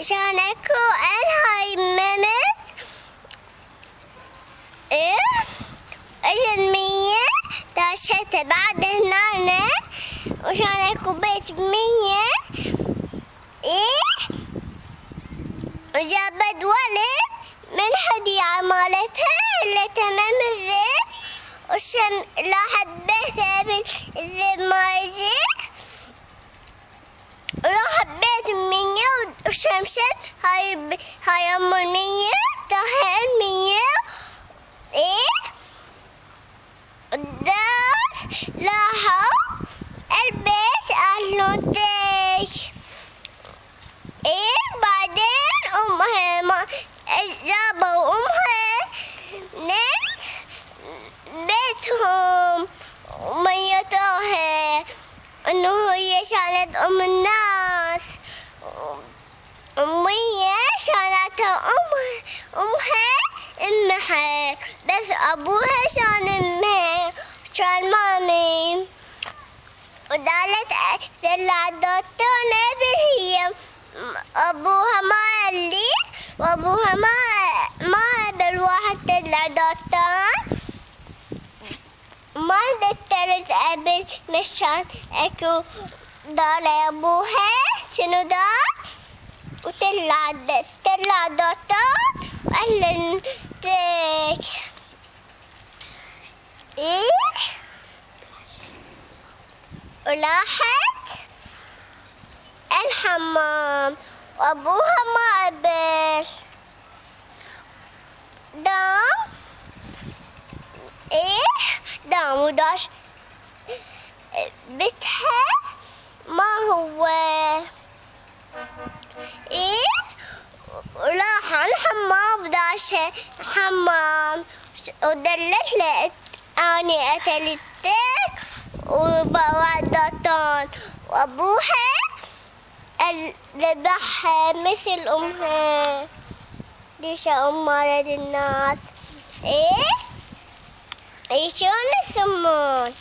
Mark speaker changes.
Speaker 1: شانكو الهاي ممس المية داشت بعد هنا وشانكو بيت مية وجابت ولد من هدية مالتها اللي تمام الذئب لاحت بيتها بالذئب ما يجي راحت بيت المية وشمشت هاي أم المية طاهر المية لاحوا البيت أهلو تيش بعدين أمها جابوا أمها من بيتهم وميتوها إنه هي شانت أم الناس وهي شانتها أمها بس أبوها شان أمها شان مامي ودالت طلع الدكتور نبي هي أبوها ما قالي وأبوها ما قبل واحد طلع دكتور ما قدرت قبل مشان اكو دار ابوها شنو دار وطلع دكتور وقال لك وراحت الحمام وابوها ما قبل دام وداش بيتها ما هو وراح الحمام وداش حمام ودلت له اني قتلتك وبودتان وابوها ذبحها مثل امها ليش امارة للناس شلون يسمون